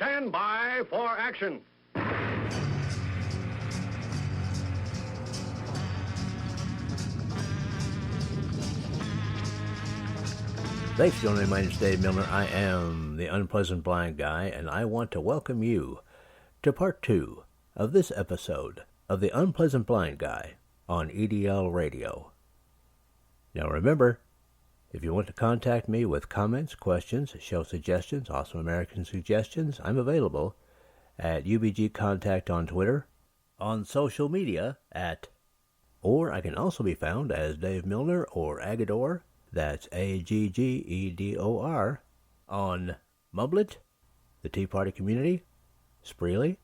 Stand by for action. Thanks for joining me. My name is Dave Milner. I am the Unpleasant Blind Guy, and I want to welcome you to part 2 of this episode of the Unpleasant Blind Guy on EDL Radio. Now remember, if you want to contact me with comments, questions, show suggestions, Awesome American suggestions, I'm available at UBG Contact on Twitter, on social media or I can also be found as Dave Milner or Agador. That's Aggedor on Mumblet, the Tea Party Community, Spreely,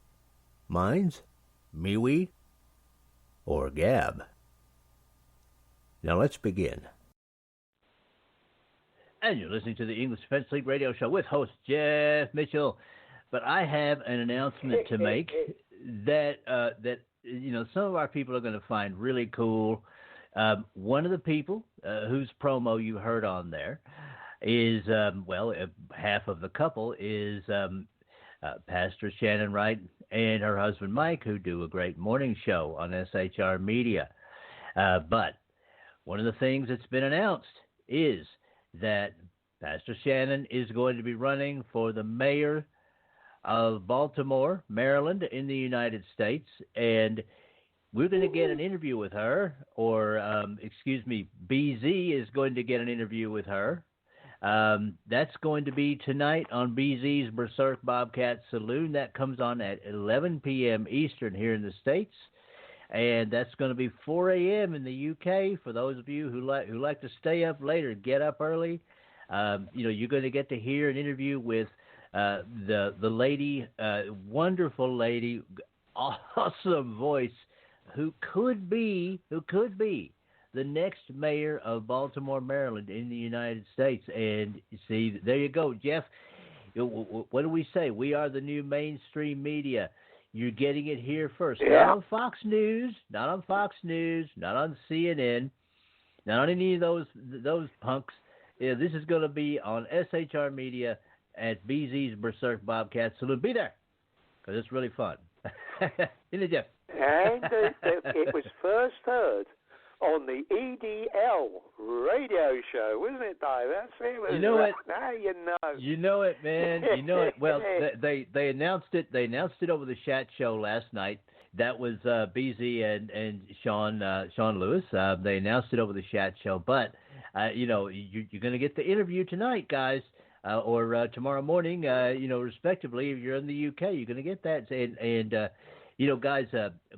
Minds, MeWe, or Gab. Now let's begin. And you're listening to the English Defense League radio show with host Jeff Mitchell. But I have an announcement to make that some of our people are going to find really cool. One of the people whose promo you heard on there is, half of the couple is Pastor Shannon Wright and her husband Mike, who do a great morning show on SHR Media. But one of the things that's been announced is that Pastor Shannon is going to be running for the mayor of Baltimore, Maryland, in the United States, and we're going to get an interview with her, BZ is going to get an interview with her. That's going to be tonight on BZ's Berserk Bobcat Saloon. That comes on at 11 p.m. Eastern here in the States, and that's going to be 4 a.m. in the UK. For those of you who like to stay up later, get up early. You're going to get to hear an interview with the lady, wonderful lady, awesome voice, who could be the next mayor of Baltimore, Maryland in the United States. And see, there you go, Jeff. What do we say? We are the new mainstream media. You're getting it here first. Yeah. Not on Fox News, not on CNN, not on any of those punks. Yeah, this is going to be on SHR Media at BZ's Berserk Bobcat Saloon. Be there, because it's really fun. Isn't it, Jeff? And it was first heard on the EDL radio show, wasn't it, Dave? That's it. You know it. Now you know. You know it, man. You know it. Well, they announced it. They announced it over the Chat Show last night. That was BZ and Sean Lewis. They announced it over the Chat Show. But you're going to get the interview tonight, guys. Or tomorrow morning, respectively. If you're in the UK, you're going to get that. And guys,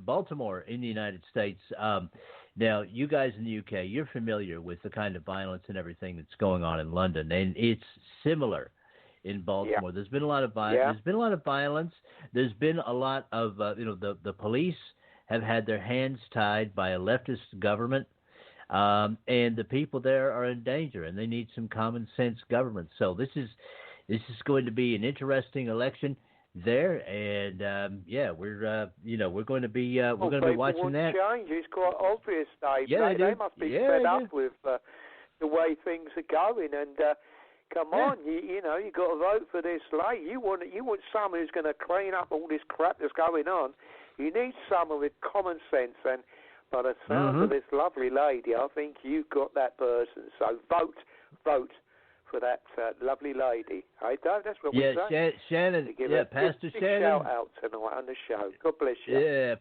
Baltimore in the United States. Now, you guys in the UK, you're familiar with the kind of violence and everything that's going on in London, and it's similar in Baltimore. Yeah. There's been a lot of violence. Yeah. There's been a lot of violence. There's been a lot of, the police have had their hands tied by a leftist government. And the people there are in danger, and they need some common sense government. So this is going to be an interesting election there, and we're going to be watching that. Change. It's quite obvious, Dave. Yeah, they must be fed up with the way things are going. And come on, you got to vote for this lady. You want someone who's going to clean up all this crap that's going on. You need someone with common sense and. By the sound of this lovely lady, I think you've got that person. So vote for that lovely lady. Hey, Dave, that's what we're saying. Shannon. Pastor Shannon. Shout out tonight on the show. God bless you. Yeah,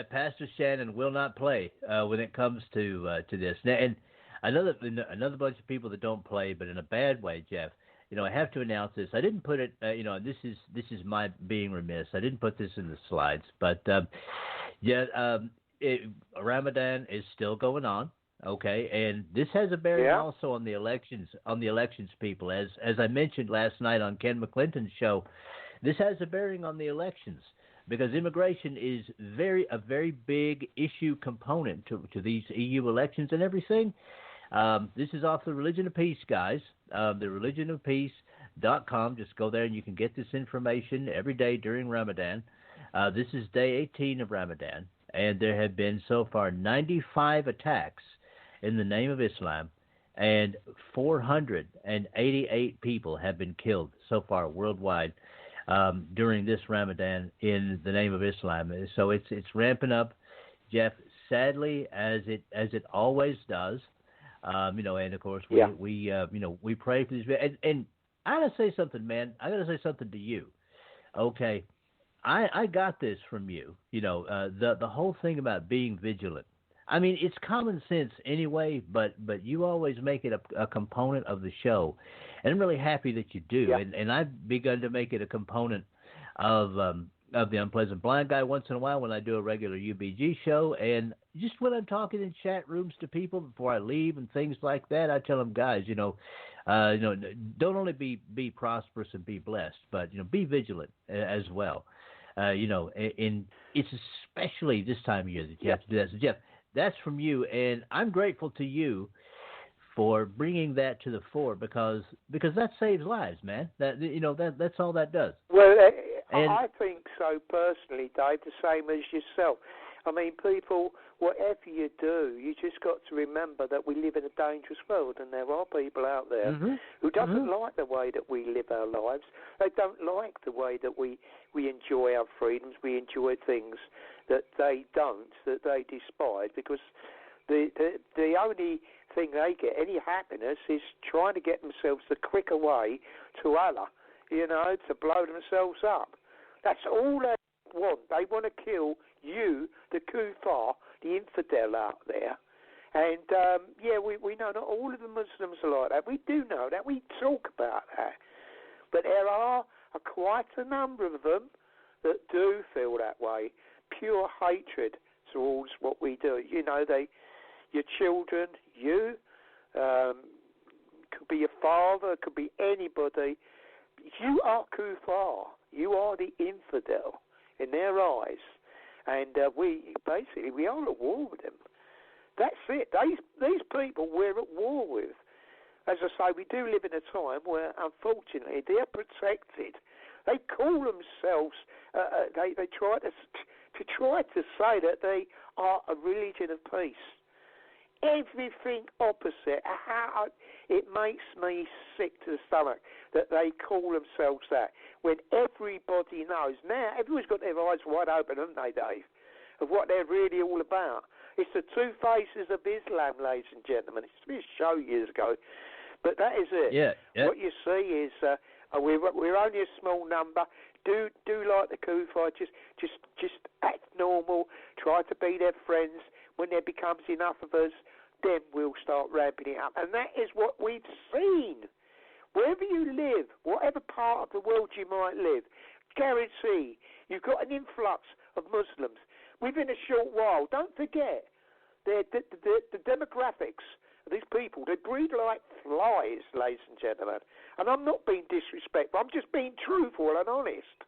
Pastor Shannon will not play when it comes to this. Now, and another bunch of people that don't play, but in a bad way, Jeff. I have to announce this. I didn't put it. This is my being remiss. I didn't put this in the slides, but Ramadan is still going on, okay, and this has a bearing also on the elections. People, as I mentioned last night on Ken McClinton's show, this has a bearing on the elections because immigration is a very big issue component to these EU elections and everything. This is off the Religion of Peace, guys. The religionofpeace.com. Just go there and you can get this information every day during Ramadan. This is day 18 of Ramadan. And there have been so far 95 attacks in the name of Islam, and 488 people have been killed so far worldwide. during this Ramadan in the name of Islam. So it's ramping up, Jeff. Sadly, as it always does, and of course we pray for these. And I gotta say something, man. I gotta say something to you. Okay, I got this from you. The whole thing about being vigilant. I mean, it's common sense anyway, but you always make it a component of the show, and I'm really happy that you do. Yeah. And I've begun to make it a component of the Unpleasant Blind Guy once in a while when I do a regular UBG show, and just when I'm talking in chat rooms to people before I leave and things like that, I tell them, guys, don't only be prosperous and be blessed, but be vigilant as well. And it's especially this time of year that you have to do that. So Jeff, that's from you, and I'm grateful to you for bringing that to the fore because that saves lives, man. That's all that does. Well, I think so personally, Dave, the same as yourself. I mean, people, whatever you do, you just got to remember that we live in a dangerous world, and there are people out there who doesn't like the way that we live our lives. They don't like the way that we enjoy our freedoms, we enjoy things that they don't, that they despise, because the only thing they get any happiness is trying to get themselves the quicker way to Allah, to blow themselves up. That's all they want. They want to kill you, the kuffar, the infidel out there. And, we know not all of the Muslims are like that. We do know that. We talk about that. But there are quite a number of them that do feel that way. Pure hatred towards what we do. Your children, you, could be your father, could be anybody. You are kuffar. You are the infidel in their eyes. And we are at war with them. That's it. These people we're at war with. As I say, we do live in a time where, unfortunately, they're protected. They call themselves, they try to say that they are a religion of peace. Everything opposite. How it makes me sick to the stomach that they call themselves that, when everybody knows now. Everyone's got their eyes wide open, haven't they, Dave, of what they're really all about. It's the two faces of Islam, ladies and gentlemen. It's been a show years ago, but that is it. Yeah. What you see is we're only a small number. Do like the kuffar. Just act normal. Try to be their friends. When there becomes enough of us, then we'll start ramping it up. And that is what we've seen. Wherever you live, whatever part of the world you might live, guarantee you've got an influx of Muslims within a short while. Don't forget, the demographics of these people, they breed like flies, ladies and gentlemen. And I'm not being disrespectful. I'm just being truthful and honest.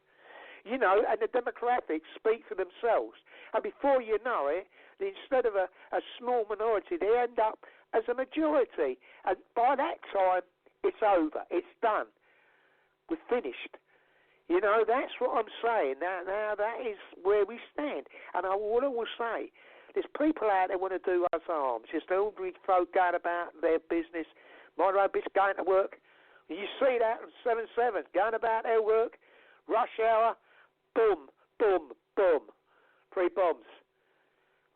And the demographics speak for themselves. And before you know it, instead of a small minority, they end up as a majority. And by that time, it's over. It's done. We're finished. That's what I'm saying. Now that is where we stand. And what I will say, there's people out there want to do us harm. Just ordinary folk going about their business. My rubbish going to work. You see that on 7/7, going about their work. Rush hour, boom, boom, boom. 3 bombs.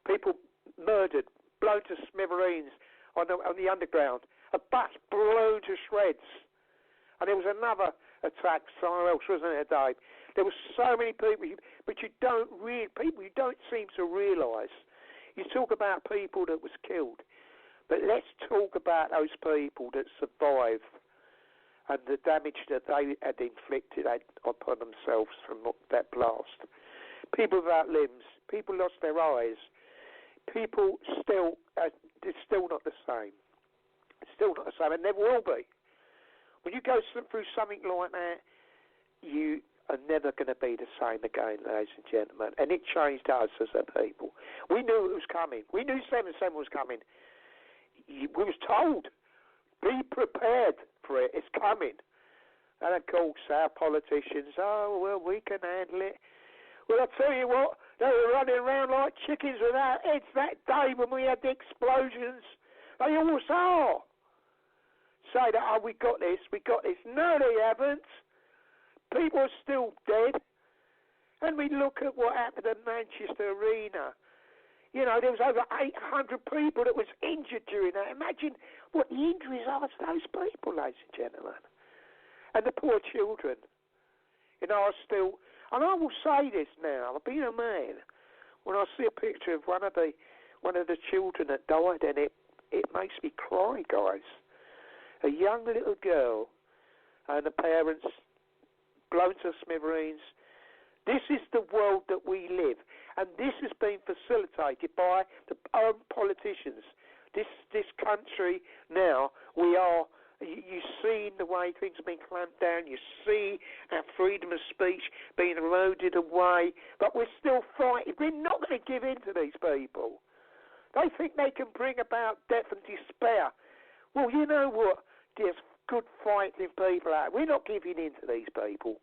People murdered, blown to smithereens on the underground. A bus blown to shreds. And there was another attack somewhere else, wasn't there, Dave? There were so many people, but you don't seem to realise. You talk about people that was killed, but let's talk about those people that survived and the damage that they had inflicted upon themselves from that blast. People without limbs, people lost their eyes. People it's still not the same. It's still not the same, and never will be. When you go through something like that, you are never going to be the same again, ladies and gentlemen. And it changed us as a people. We knew it was coming. We knew 7/7 was coming. We was told, be prepared for it. It's coming. And of course, our politicians, we can handle it. Well, I tell you what, they were running around like chickens without heads that day when we had the explosions. They always are. Say that, we got this. No, they haven't. people are still dead. And we look at what happened at Manchester Arena. You know, there was over 800 people that was injured during that. Imagine what the injuries are to those people, ladies and gentlemen. And the poor children. You know, and I will say this now, I've been a man, when I see a picture of one of the children that died, and it makes me cry, guys. A young little girl and the parents blown to smithereens. This is the world that we live, and this has been facilitated by the own politicians. This country now, you see the way things have been clamped down, you see our freedom of speech being eroded away, but we're still fighting. We're not going to give in to these people. They think they can bring about death and despair. Well, you know what? There's good fighting people out. We're not giving in to these people.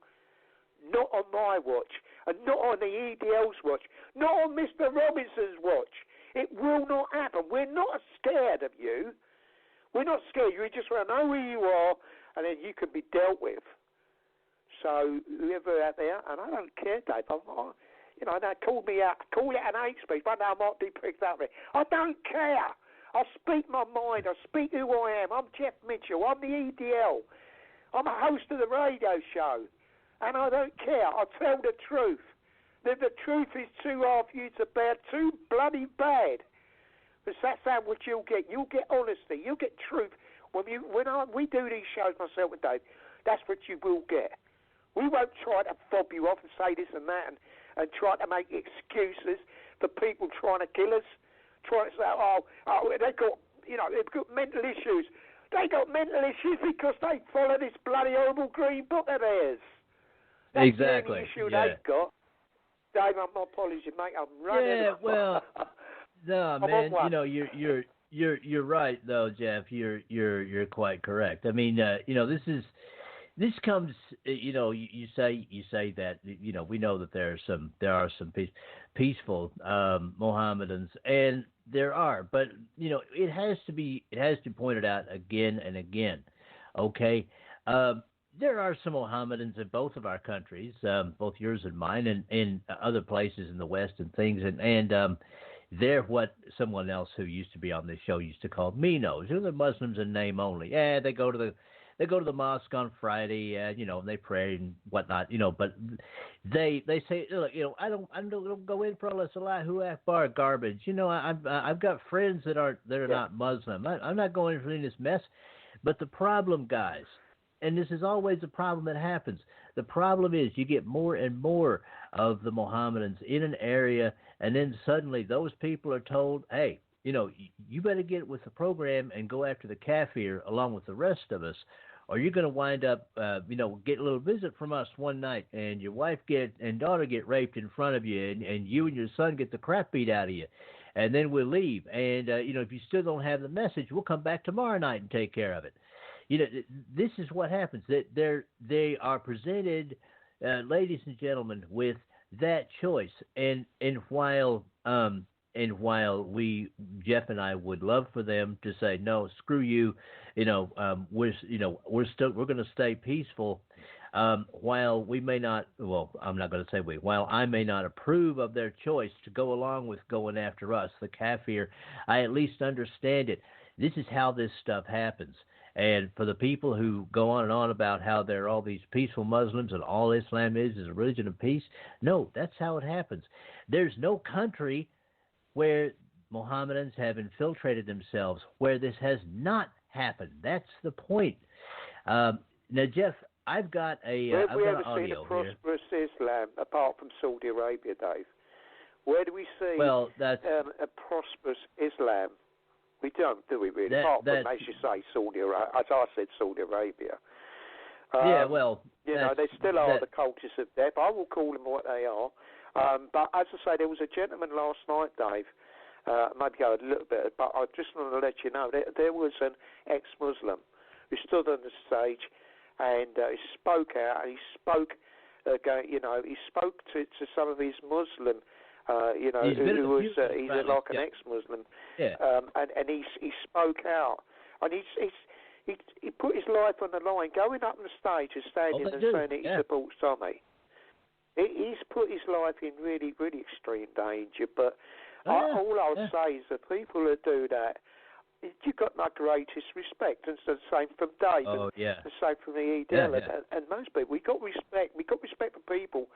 Not on my watch, and not on the EDL's watch, not on Mr. Robinson's watch. It will not happen. We're not scared of you. We're not scared. You just want to know who you are, and then you can be dealt with. So whoever out there, and I don't care, Dave. They call it an hate speech, but now I might be picked up with it. I don't care. I speak my mind. I speak who I am. I'm Jeff Mitchell. I'm the EDL. I'm a host of the radio show. And I don't care. I tell the truth. If the truth is too hard for you to bear, too bloody bad. Because that's how what you'll get. You'll get honesty. You'll get truth. When we do these shows, myself and Dave, that's what you will get. We won't try to fob you off and say this and that and try to make excuses for people trying to kill us. Trying to say, they've got mental issues. They got mental issues because they follow this bloody horrible green book of theirs. That's exactly. the only issue they've got. Dave, my apologies, mate. I'm running. Yeah, well, no, man. You know, you're right though, Jeff. You're quite correct. I mean, this comes. You know, you say that. You know, we know that there are some peaceful Mohammedans, and there are, but you know, it has to be pointed out again and again. Okay. There are some Mohammedans in both of our countries, both yours and mine, and in other places in the West and things, and they're what someone else who used to be on this show used to call Minos. They're Muslims in name only. Yeah, they go to the mosque on Friday, you know, and they pray and whatnot, you know. But they say, look, you know, I don't go in for all this Allahu Akbar garbage. You know, I've got friends that are not Muslim. I'm not going for any of this mess. But the problem, guys. And this is always a problem that happens. The problem is you get more and more of the Mohammedans in an area, and then suddenly those people are told, hey, you know, you better get with the program and go after the kafir along with the rest of us, or you're going to wind up, get a little visit from us one night, and your wife and daughter get raped in front of you, and you and your son get the crap beat out of you. And then we'll leave. And, if you still don't have the message, we'll come back tomorrow night and take care of it. You know, this is what happens. They are presented, ladies and gentlemen, with that choice. And while we, Jeff and I, would love for them to say no, screw you, we're going to stay peaceful. While we may not, I'm not going to say we. While I may not approve of their choice to go along with going after us, the kafir, I at least understand it. This is how this stuff happens. And for the people who go on and on about how there are all these peaceful Muslims and all Islam is a religion of peace, no, that's how it happens. There's no country where Mohammedans have infiltrated themselves where this has not happened. That's the point. Now, Jeff, I've got an audio here. Where have we ever seen a prosperous Islam apart from Saudi Arabia, Dave? Where do we see a prosperous Islam? We don't, do we, really? Apart from, as you say, Saudi Arabia. As I said, Saudi Arabia. They still are the cultists of death. I will call them what they are. But as I say, there was a gentleman last night, Dave, maybe go a little bit, but I just want to let you know, there was an ex-Muslim who stood on the stage and he spoke out, and he spoke, he spoke to some of his Muslim he's like an ex-Muslim, and he spoke out, and he put his life on the line, going up on the stage and standing and saying that he supports Tommy. He's put his life in really, really extreme danger. But all I'll say is the people that do that, you've got my greatest respect. And so the same from Dave, and the same from the EDL, and most people. We've got respect. We've got respect for people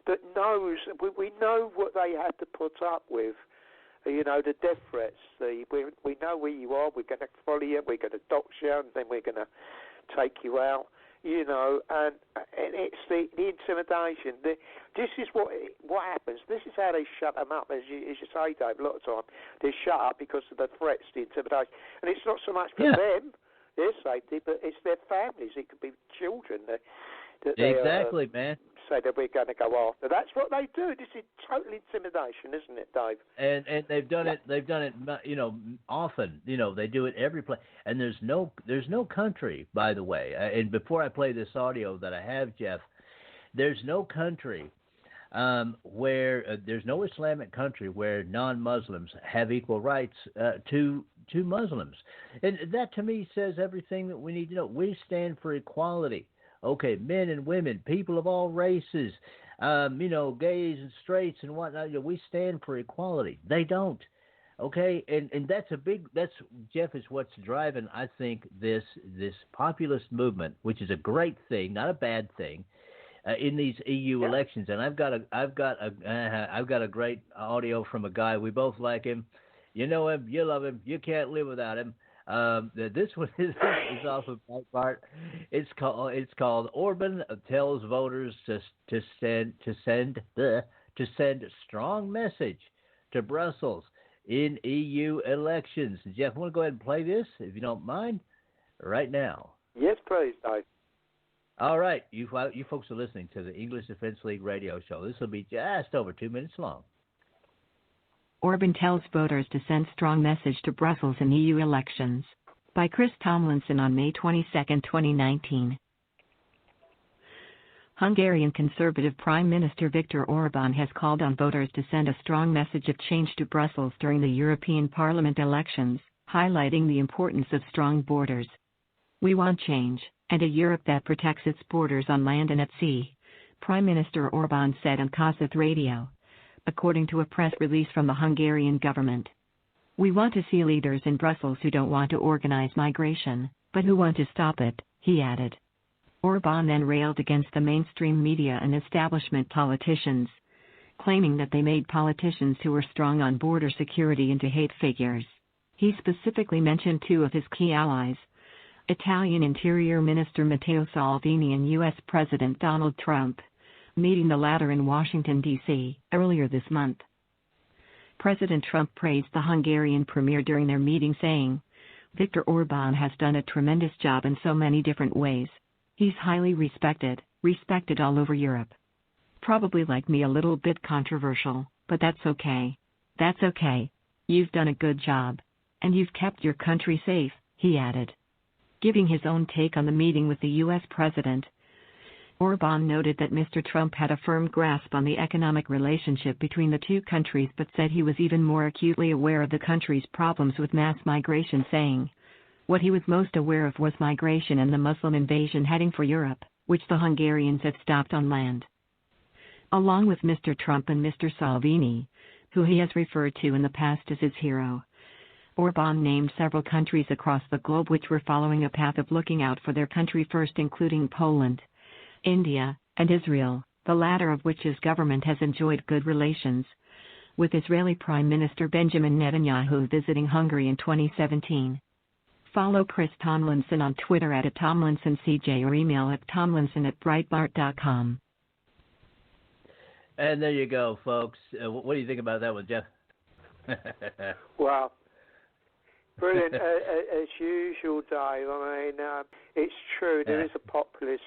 that knows. We know what they have to put up with. You know, the death threats. We know where you are. We're going to follow you. We're going to dox you, and then we're going to take you out. You know, and it's the intimidation. This is what happens. This is how they shut them up, as you say, Dave. A lot of time they shut up because of the threats, the intimidation, and it's not so much for them, their safety, but it's their families. It could be children that exactly, man. Say that we're going to go after. That's what they do. This is total intimidation, isn't it, Dave? And they've done it. They've done it. You know, often. You know, they do it every place. And there's no country, by the way. And before I play this audio that I have, Jeff, there's no country where there's no Islamic country where non-Muslims have equal rights to Muslims. And that to me says everything that we need to know. We stand for equality. Okay, men and women, people of all races, you know, gays and straights and whatnot. You know, we stand for equality. They don't. Okay, and that's Jeff, is what's driving, I think, this populist movement, which is a great thing, not a bad thing, in these EU elections. And I've got a great audio from a guy. We both like him. You know him, you love him, you can't live without him. This one is off of Breitbart. It's called Orban tells voters to send strong message to Brussels in EU elections. Jeff, I want to go ahead and play this, if you don't mind, right now. Yes, please, Dave. All right, you folks are listening to the English Defense League radio show. This will be just over 2 minutes long. Orban tells voters to send strong message to Brussels in EU elections. By Chris Tomlinson on May 22, 2019. Hungarian Conservative Prime Minister Viktor Orban has called on voters to send a strong message of change to Brussels during the European Parliament elections, highlighting the importance of strong borders. We want change, and a Europe that protects its borders on land and at sea, Prime Minister Orban said on Kossuth Radio, according to a press release from the Hungarian government. We want to see leaders in Brussels who don't want to organize migration, but who want to stop it, he added. Orban then railed against the mainstream media and establishment politicians, claiming that they made politicians who were strong on border security into hate figures. He specifically mentioned two of his key allies, Italian Interior Minister Matteo Salvini and U.S. President Donald Trump, meeting the latter in Washington, D.C., earlier this month. President Trump praised the Hungarian premier during their meeting, saying, Viktor Orban has done a tremendous job in so many different ways. He's highly respected all over Europe. Probably like me a little bit controversial, but that's okay. That's okay. You've done a good job. And you've kept your country safe, he added. Giving his own take on the meeting with the U.S. president, Orban noted that Mr. Trump had a firm grasp on the economic relationship between the two countries, but said he was even more acutely aware of the country's problems with mass migration, saying, what he was most aware of was migration and the Muslim invasion heading for Europe, which the Hungarians have stopped on land. Along with Mr. Trump and Mr. Salvini, who he has referred to in the past as his hero, Orban named several countries across the globe which were following a path of looking out for their country first, including Poland, India, and Israel, the latter of which his government has enjoyed good relations with Israeli Prime Minister Benjamin Netanyahu visiting Hungary in 2017. Follow Chris Tomlinson on Twitter at @TomlinsonCJ or email at tomlinson@breitbart.com. And there you go, folks. What do you think about that one, Jeff? Wow. Brilliant, as usual, Dave. I mean, it's true. There is a populist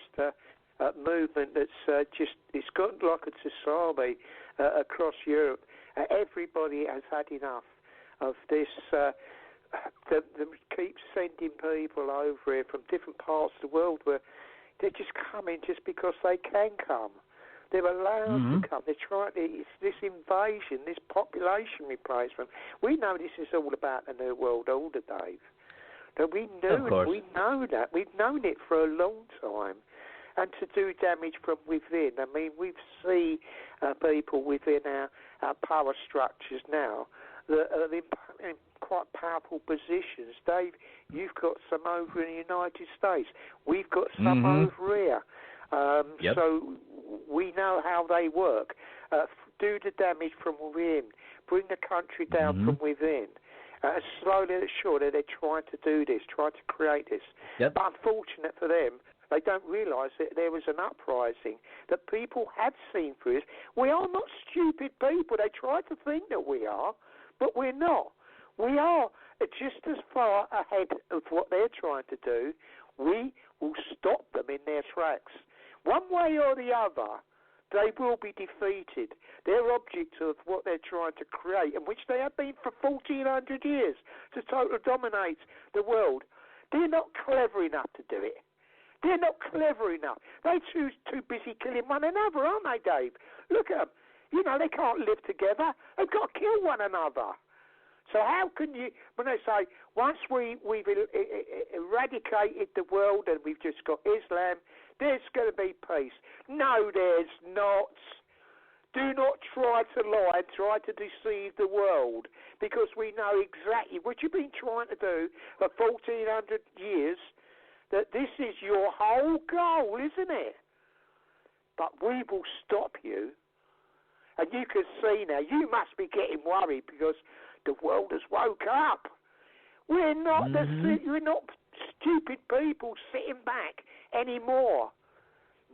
movement that's it's got like a tsunami across Europe. Everybody has had enough of this. They keep sending people over here from different parts of the world where they're just coming just because they can come. They're allowed to come. They're trying. It's this invasion, this population replacement. We know this is all about the New World Order, Dave. That we know that. We've known it for a long time. And to do damage from within. I mean, we see people within our power structures now that are in quite powerful positions. Dave, you've got some over in the United States. We've got some over here. So we know how they work. Do the damage from within. Bring the country down from within. Slowly and surely they're trying to do this, trying to create this. But unfortunate for them, they don't realise that there was an uprising, that people had seen through this. We are not stupid people. They try to think that we are, but we're not. We are just as far ahead of what they're trying to do. We will stop them in their tracks. One way or the other, they will be defeated. They're objects of what they're trying to create, and which they have been for 1,400 years, to totally dominate the world. They're not clever enough to do it. They're not clever enough. They're too busy killing one another, aren't they, Dave? Look at them. You know, they can't live together. They've got to kill one another. So how can you, when they say, once we've eradicated the world and we've just got Islam, there's going to be peace. No, there's not. Do not try to lie and try to deceive the world, because we know exactly what you've been trying to do for 1,400 years, that this is your whole goal, isn't it? But we will stop you. And you can see now, you must be getting worried because the world has woke up. We're not we're not stupid people sitting back anymore.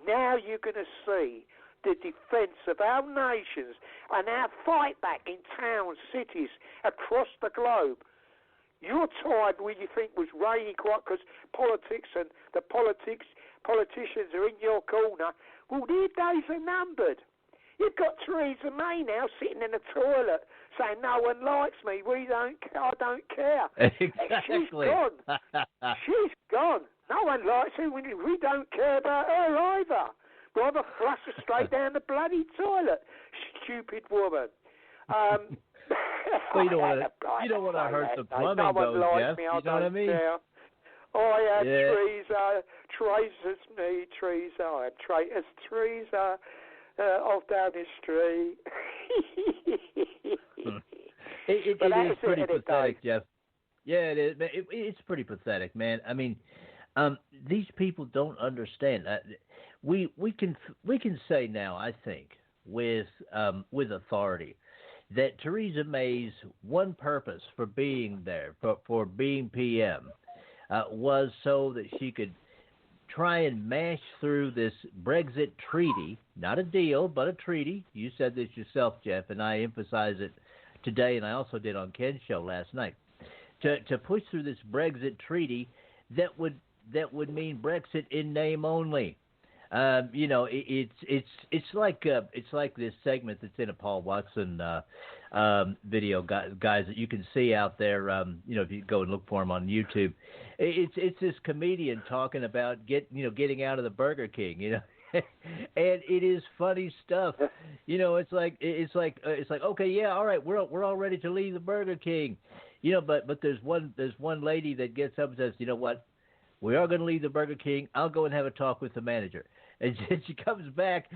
Now you're going to see the defence of our nations and our fight back in towns, cities, across the globe. Your time, when you think was reigning quite because politics and the politicians are in your corner, well, their days are numbered. You've got Theresa May now sitting in the toilet saying, no one likes me, I don't care. Exactly. She's gone. She's gone. No one likes her, we don't care about her either. Rather flush her straight down the bloody toilet. Stupid woman. Well, you don't want to hurt the plumbing, no one though, likes Jeff. me, You know what I mean? Care. I am Teresa's me, Teresa. I am Teresa off Downing Street. It is pretty pathetic, Jeff. Yeah, it is. It's pretty pathetic, man. I mean, these people don't understand. We can say now, I think, with authority, that Theresa May's one purpose for being there, for being PM, was so that she could try and mash through this Brexit treaty, not a deal, but a treaty. You said this yourself, Jeff, and I emphasize it today, and I also did on Ken's show last night, to push through this Brexit treaty that would mean Brexit in name only. You know, it's like this segment that's in a Paul Watson video, guys, that you can see out there. You know, if you go and look for him on YouTube, it's this comedian talking about getting out of the Burger King. You know, and it is funny stuff. You know, it's like okay, yeah, all right, we're all ready to leave the Burger King. You know, but there's one lady that gets up and says, you know what, we are going to leave the Burger King. I'll go and have a talk with the manager. And she comes back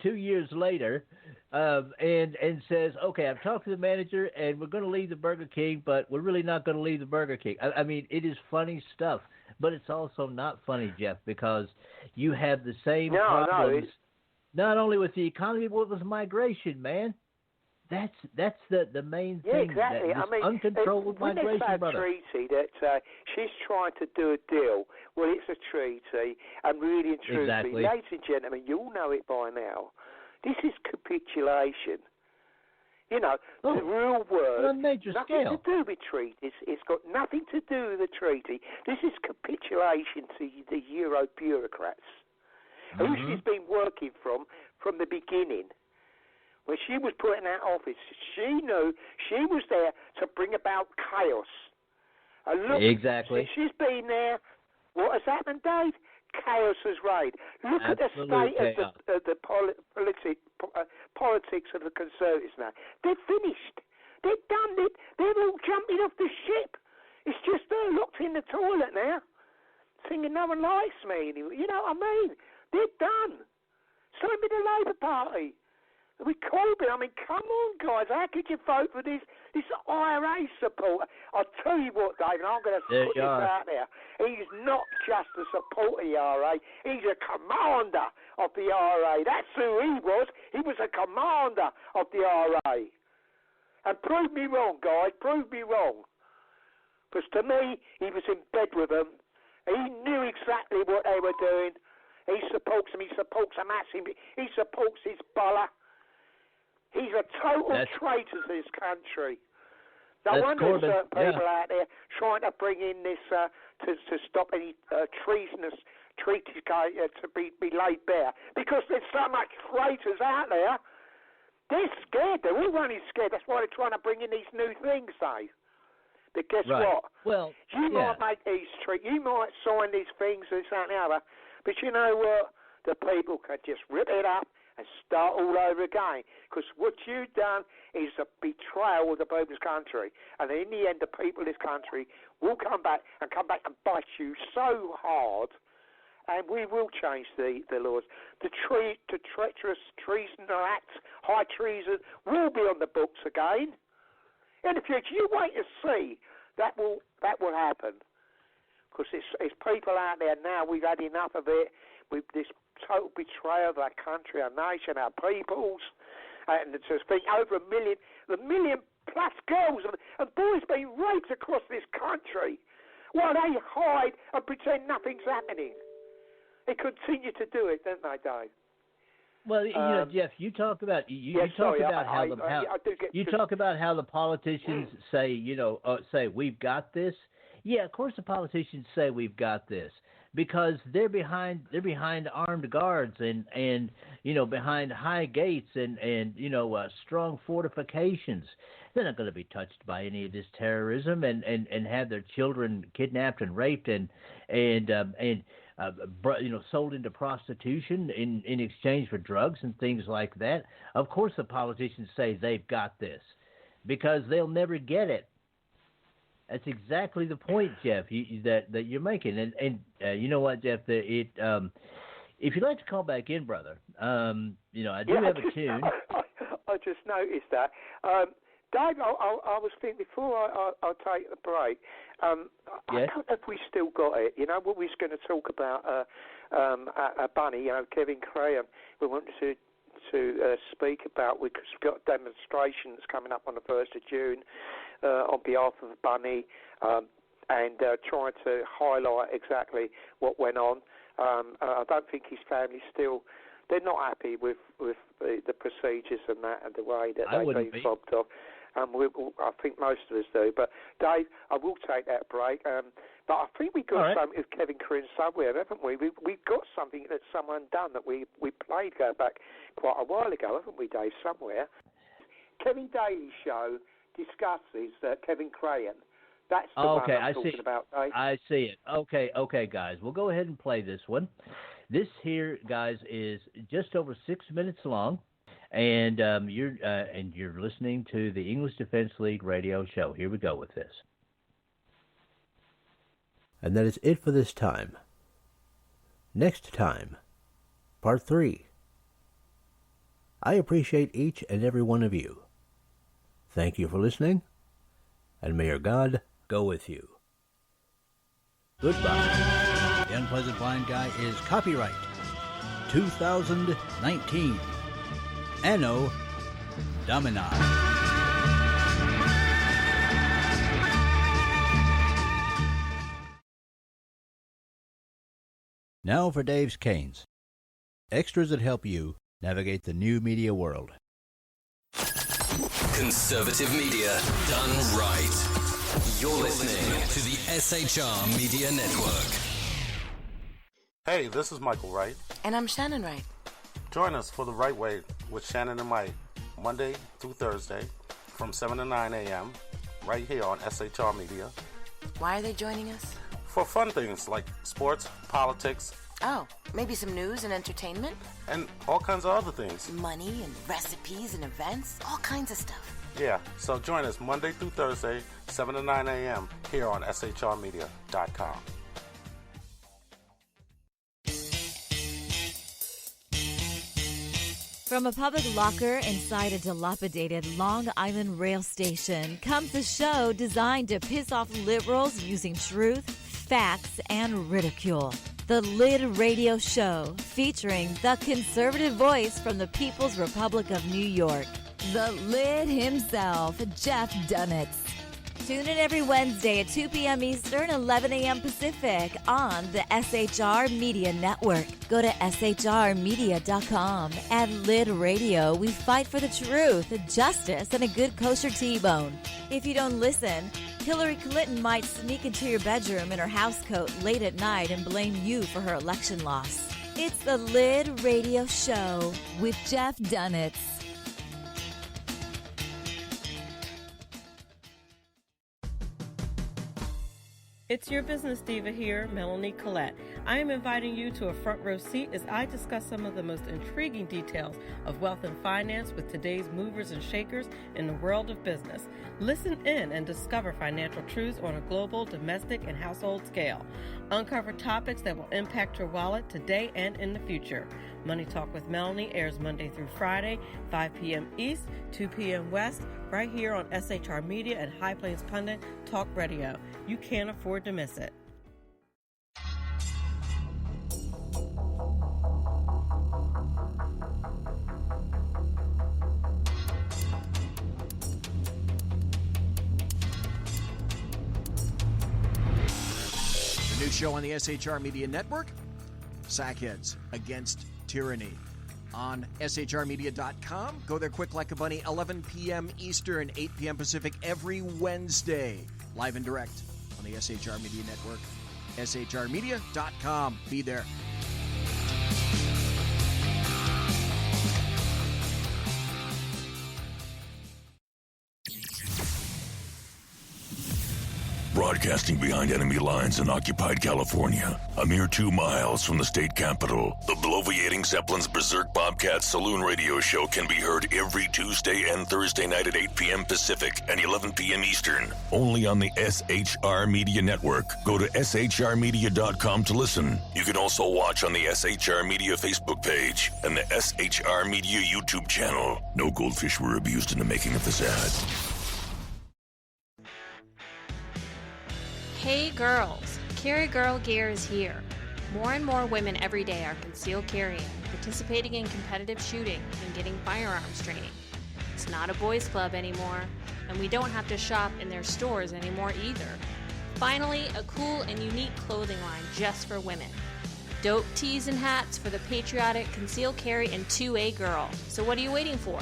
2 years later and says, okay, I've talked to the manager, and we're going to leave the Burger King, but we're really not going to leave the Burger King. I mean, it is funny stuff, but it's also not funny, Jeff, because you have the same problems, not only with the economy, but with migration, man. That's the main thing. Exactly. I mean, uncontrolled migration, brother. When they say a treaty that she's trying to do a deal, well, it's a treaty, and really and truly, ladies and gentlemen, you all know it by now. This is capitulation. You know, the real word, on a major nothing scale. to do with treaties. It's got nothing to do with the treaty. This is capitulation to the Euro bureaucrats, who she's been working from the beginning. When she was put in that office, she knew she was there to bring about chaos. And look, exactly. Since she's been there, what has happened, Dave? Chaos has reigned. Look at the state of the politics of the Conservatives now. They're finished. They're done. They're all jumping off the ship. It's just her locked in the toilet now, thinking no one likes me. You know what I mean? They're done. Same with the Labour Party. With Corbyn, I mean, come on, guys. How could you vote for this IRA support? I'll tell you what, Dave, and I'm going to put this out there. He's not just a supporter of the IRA. He's a commander of the IRA. That's who he was. He was a commander of the IRA. And prove me wrong, guys. Prove me wrong. Because to me, he was in bed with them. He knew exactly what they were doing. He supports them. He supports them. He supports Hezbollah. He's a total traitor to this country. No wonder there's certain people out there trying to bring in this to stop any treasonous treaties to be laid bare. Because there's so much traitors out there. They're scared. They're all running scared. That's why they're trying to bring in these new things, Dave. But guess what? Well, you might make these you might sign these things, this, that, and the other. But you know what? The people can just rip it up and start all over again. Because what you've done is a betrayal of the people's country. And in the end, the people of this country will come back and bite you so hard. And we will change the laws. The treacherous treason act, high treason, will be on the books again. In the future, you wait to see that will happen. Because it's people out there now, we've had enough of it. With this total betrayal of our country, our nation, our peoples. And there's been over a million plus girls and boys being raped across this country while they hide and pretend nothing's happening. They continue to do it, don't they, Dave? Well, you know, Jeff, you talk about how the politicians say, say we've got this. Yeah, of course the politicians say we've got this because they're behind armed guards and behind high gates and strong fortifications. They're not going to be touched by any of this terrorism and have their children kidnapped and raped and sold into prostitution in exchange for drugs and things like that. Of course the politicians say they've got this because they'll never get it. That's exactly the point, Jeff, that you're making. And you know what, Jeff? If you'd like to call back in, brother, I do have a tune. I just noticed that. Dave, I was thinking before I'll take the break. I don't know if we still got it. You know, what we was going to talk about a bunny, Kevin Graham. We wanted to speak about, because we've got demonstrations coming up on the 1st of June on behalf of Bunny and trying to highlight exactly what went on. I don't think his family they're not happy with the procedures and that and the way that they've been fobbed off. I think most of us do. But, Dave, I will take that break. But I think we've got something with Kevin Graham somewhere, haven't we? We've got something that someone done that we played going back quite a while ago, haven't we, Dave, somewhere? Kevin Daly's show discusses Kevin Graham. That's the one I'm talking about, Dave. I see it. Okay, guys. We'll go ahead and play this one. This here, guys, is just over 6 minutes long. And you're listening to the English Defense League radio show. Here we go with this. And that is it for this time. Next time, part 3. I appreciate each and every one of you. Thank you for listening, and may your God go with you. Goodbye. The Unpleasant Blind Guy is copyright 2019. Anno Domini. Now for Dave's Canes. Extras that help you navigate the new media world. Conservative media done right. You're listening to the SHR Media Network. Hey, this is Michael Wright. And I'm Shannon Wright. Join us for The Right Way with Shannon and Mike, Monday through Thursday from 7 to 9 a.m. right here on SHR Media. Why are they joining us? For fun things like sports, politics, Oh, maybe some news and entertainment? And all kinds of other things. Money and recipes and events, all kinds of stuff. Yeah, so join us Monday through Thursday, 7 to 9 a.m. here on shrmedia.com. From a public locker inside a dilapidated Long Island rail station comes a show designed to piss off liberals using truth, facts, and ridicule. The Lid Radio Show, featuring the conservative voice from the People's Republic of New York, the Lid himself, Jeff Dunitz. Tune in every Wednesday at 2 p.m. Eastern, 11 a.m. Pacific on the SHR Media Network. Go to shrmedia.com. At Lid Radio, we fight for the truth, justice, and a good kosher T-bone. If you don't listen, Hillary Clinton might sneak into your bedroom in her housecoat late at night and blame you for her election loss. It's the Lid Radio Show with Jeff Dunitz. It's your business diva here, Melanie Collette. I am inviting you to a front row seat as I discuss some of the most intriguing details of wealth and finance with today's movers and shakers in the world of business. Listen in and discover financial truths on a global, domestic, and household scale. Uncover topics that will impact your wallet today and in the future. Money Talk with Melanie airs Monday through Friday, 5 p.m. East, 2 p.m. West, right here on SHR Media and High Plains Pundit Talk Radio. You can't afford to miss it. The new show on the SHR Media Network, Sackheads Against Tyranny. On shrmedia.com. Go there quick like a bunny, 11 p.m. Eastern, 8 p.m. Pacific every Wednesday. Live and direct on the SHR Media Network. shrmedia.com. Be there. Broadcasting behind enemy lines in occupied California, a mere 2 miles from the state capital, the bloviating Zeppelin's Berserk Bobcat Saloon Radio Show can be heard every Tuesday and Thursday night at 8 p.m. Pacific and 11 p.m. Eastern, only on the SHR Media Network. Go to shrmedia.com to listen. You can also watch on the SHR Media Facebook page and the SHR Media YouTube channel. No goldfish were abused in the making of this ad. Hey girls, Carry Girl Gear is here. More and more women every day are concealed carrying, participating in competitive shooting, and getting firearms training. It's not a boys' club anymore, and we don't have to shop in their stores anymore either. Finally, a cool and unique clothing line just for women. Dope tees and hats for the patriotic concealed carry and 2A girl. So what are you waiting for?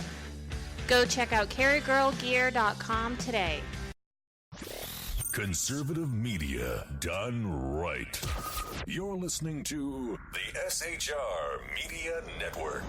Go check out carrygirlgear.com today. Conservative media done right. You're listening to the SHR Media Network.